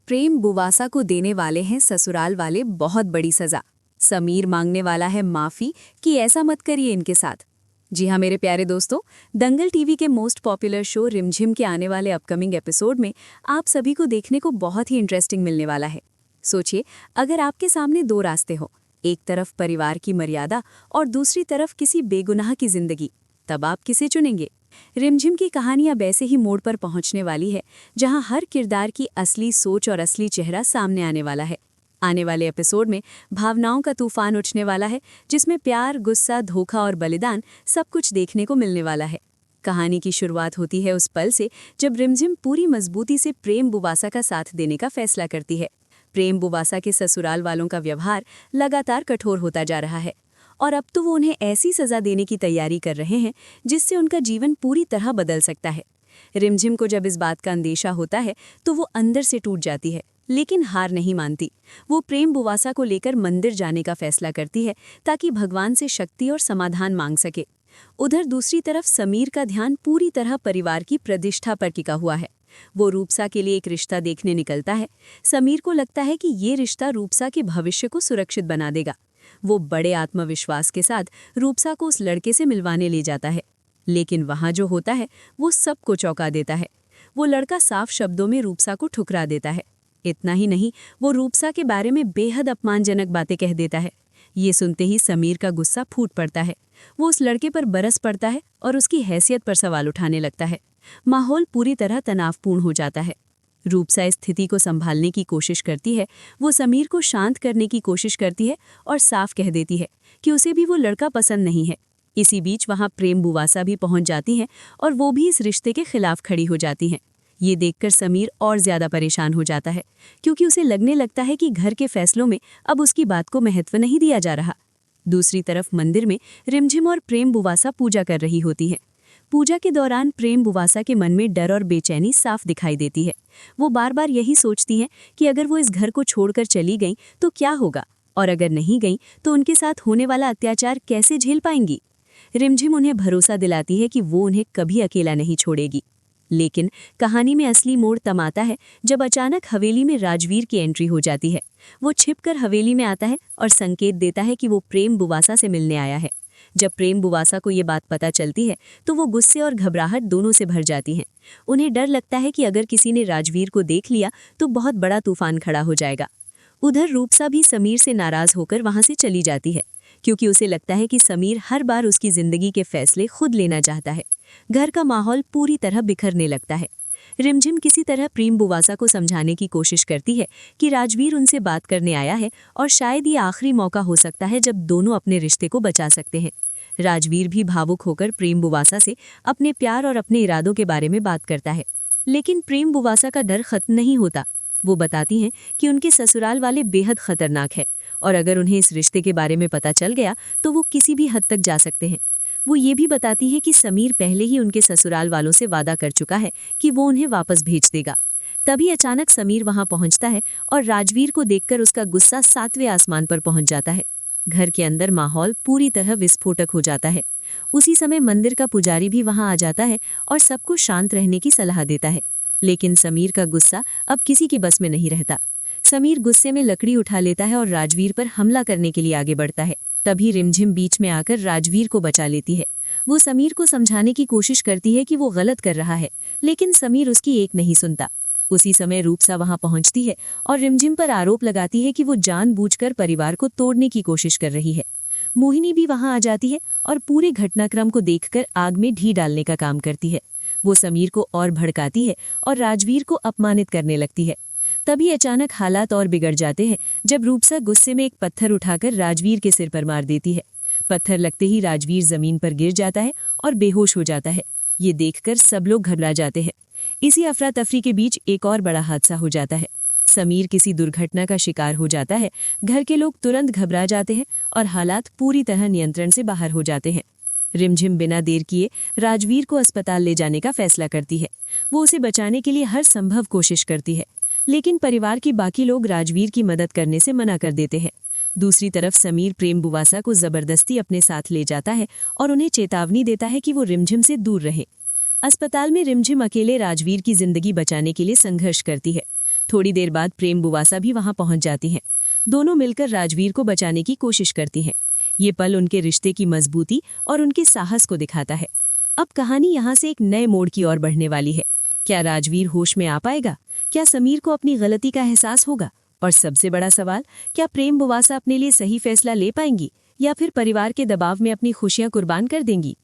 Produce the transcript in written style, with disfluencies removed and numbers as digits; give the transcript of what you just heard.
प्रेम बुवासा को देने वाले हैं ससुराल वाले बहुत बड़ी सजा। समीर मांगने वाला है माफी कि ऐसा मत करिए इनके साथ। जी हाँ मेरे प्यारे दोस्तों, दंगल टीवी के मोस्ट पॉपुलर शो रिमझिम के आने वाले अपकमिंग एपिसोड में आप सभी को देखने को बहुत ही इंटरेस्टिंग मिलने वाला है। सोचिए, अगर आपके सामने दो रास्ते हो, एक तरफ परिवार की मर्यादा और दूसरी तरफ किसी बेगुनाह की जिंदगी, तब आप किसे चुनेंगे? रिमझिम की कहानी अब ऐसे ही मोड़ पर पहुंचने वाली है जहां हर किरदार की असली सोच और असली चेहरा सामने आने वाला है। आने वाले एपिसोड में भावनाओं का तूफान उठने वाला है, जिसमें प्यार, गुस्सा, धोखा और बलिदान सब कुछ देखने को मिलने वाला है। कहानी की शुरुआत होती है उस पल से जब रिमझिम पूरी मजबूती से प्रेम बुवासा का साथ देने का फैसला करती है। प्रेम बुवासा के ससुराल वालों का व्यवहार लगातार कठोर होता जा रहा है और अब तो वो उन्हें ऐसी सजा देने की तैयारी कर रहे हैं जिससे उनका जीवन पूरी तरह बदल सकता है। रिमझिम को जब इस बात का अंदेशा होता है तो वो अंदर से टूट जाती है, लेकिन हार नहीं मानती। वो प्रेम बुवासा को लेकर मंदिर जाने का फैसला करती है ताकि भगवान से शक्ति और समाधान मांग सके। उधर दूसरी तरफ समीर का ध्यान पूरी तरह परिवार की प्रतिष्ठा पर टिका हुआ है। वो रूपसा के लिए एक रिश्ता देखने निकलता है। समीर को लगता है कि ये रिश्ता रूपसा के भविष्य को सुरक्षित बना देगा। वो बड़े आत्मविश्वास के साथ रूपसा को उस लड़के से मिलवाने ले जाता है, लेकिन वहां जो होता है वो सबको चौंका देता है। वो लड़का साफ शब्दों में रूपसा को ठुकरा देता है। इतना ही नहीं, वो रूपसा के बारे में बेहद अपमानजनक बातें कह देता है। ये सुनते ही समीर का गुस्सा फूट पड़ता है। वो उस लड़के पर बरस पड़ता है और उसकी हैसियत पर सवाल उठाने लगता है। माहौल पूरी तरह तनावपूर्ण हो जाता है। रूपसा इस स्थिति को संभालने की कोशिश करती है। वो समीर को शांत करने की कोशिश करती है और साफ कह देती है कि उसे भी वो लड़का पसंद नहीं है। इसी बीच वहां प्रेम बुवासा भी पहुंच जाती हैं और वो भी इस रिश्ते के खिलाफ खड़ी हो जाती हैं। ये देखकर समीर और ज्यादा परेशान हो जाता है, क्योंकि उसे लगने लगता है कि घर के फैसलों में अब उसकी बात को महत्व नहीं दिया जा रहा। दूसरी तरफ मंदिर में रिमझिम और प्रेम बुवासा पूजा कर रही होती हैं। पूजा के दौरान प्रेम बुवासा के मन में डर और बेचैनी साफ दिखाई देती है। वो बार बार यही सोचती हैं कि अगर वो इस घर को छोड़कर चली गईं तो क्या होगा, और अगर नहीं गईं तो उनके साथ होने वाला अत्याचार कैसे झेल पाएंगी। रिमझिम उन्हें भरोसा दिलाती है कि वो उन्हें कभी अकेला नहीं छोड़ेगी। लेकिन कहानी में असली मोड़ तब आता है जब अचानक हवेली में राजवीर की एंट्री हो जाती है। वो छिपकर हवेली में आता है और संकेत देता है कि वो प्रेम बुवासा से मिलने आया है। जब प्रेम बुवासा को ये बात पता चलती है तो वो गुस्से और घबराहट दोनों से भर जाती हैं। उन्हें डर लगता है कि अगर किसी ने राजवीर को देख लिया तो बहुत बड़ा तूफान खड़ा हो जाएगा। उधर रूपसा भी समीर से नाराज होकर वहां से चली जाती है, क्योंकि उसे लगता है कि समीर हर बार उसकी जिंदगी के फैसले खुद लेना चाहता है। घर का माहौल पूरी तरह बिखरने लगता है। रिमझिम किसी तरह प्रेम बुवासा को समझाने की कोशिश करती है कि राजवीर उनसे बात करने आया है और शायद ये आखिरी मौका हो सकता है जब दोनों अपने रिश्ते को बचा सकते हैं। राजवीर भी भावुक होकर प्रेम बुवासा से अपने प्यार और अपने इरादों के बारे में बात करता है, लेकिन प्रेम बुवासा का डर खत्म नहीं होता। वो बताती हैं कि उनके ससुराल वाले बेहद खतरनाक है और अगर उन्हें इस रिश्ते के बारे में पता चल गया तो वो किसी भी हद तक जा सकते हैं। वो ये भी बताती है कि समीर पहले ही उनके ससुराल वालों से वादा कर चुका है कि वो उन्हें वापस भेज देगा। तभी अचानक समीर वहां पहुंचता है और राजवीर को देखकर उसका गुस्सा 7वें आसमान पर पहुंच जाता है। घर के अंदर माहौल पूरी तरह विस्फोटक हो जाता है। उसी समय मंदिर का पुजारी भी वहां आ जाता है और सबको शांत रहने की सलाह देता है, लेकिन समीर का गुस्सा अब किसी की बस में नहीं रहता। समीर गुस्से में लकड़ी उठा लेता है और राजवीर पर हमला करने के लिए आगे बढ़ता है। तभी रिमझिम बीच में आकर राजवीर को बचा लेती है। वो समीर को समझाने की कोशिश करती है कि वो गलत कर रहा है, लेकिन समीर उसकी एक नहीं सुनता। उसी समय रूपसा वहां पहुंचती है और रिमझिम पर आरोप लगाती है कि वो जानबूझकर परिवार को तोड़ने की कोशिश कर रही है। मोहिनी भी वहां आ जाती है और पूरे घटनाक्रम को देखकर आग में घी डालने का काम करती है। वो समीर को और भड़काती है और राजवीर को अपमानित करने लगती है। तभी अचानक हालात और बिगड़ जाते हैं जब रूपसा गुस्से में एक पत्थर उठाकर राजवीर के सिर पर मार देती है। पत्थर लगते ही राजवीर जमीन पर गिर जाता है और बेहोश हो जाता है। ये देखकर सब लोग घबरा जाते हैं। इसी अफरा तफरी के बीच एक और बड़ा हादसा हो जाता है। समीर किसी दुर्घटना का शिकार हो जाता है। घर के लोग तुरंत घबरा जाते हैं और हालात पूरी तरह नियंत्रण से बाहर हो जाते हैं। रिमझिम बिना देर किए राजवीर को अस्पताल ले जाने का फैसला करती है। वो उसे बचाने के लिए हर संभव कोशिश करती है, लेकिन परिवार के बाकी लोग राजवीर की मदद करने से मना कर देते हैं। दूसरी तरफ समीर प्रेम बुवासा को जबरदस्ती अपने साथ ले जाता है और उन्हें चेतावनी देता है कि वो रिमझिम से दूर रहे। अस्पताल में रिमझिम अकेले राजवीर की जिंदगी बचाने के लिए संघर्ष करती है। थोड़ी देर बाद प्रेम बुवासा भी वहां पहुंच जाती हैं। दोनों मिलकर राजवीर को बचाने की कोशिश करती हैं। ये पल उनके रिश्ते की मजबूती और उनके साहस को दिखाता है। अब कहानी यहाँ से एक नए मोड़ की ओर बढ़ने वाली है। क्या राजवीर होश में आ पाएगा? क्या समीर को अपनी गलती का एहसास होगा? और सबसे बड़ा सवाल, क्या प्रेम बुवासा अपने लिए सही फैसला ले पाएंगी या फिर परिवार के दबाव में अपनी खुशियां कुर्बान कर देंगी?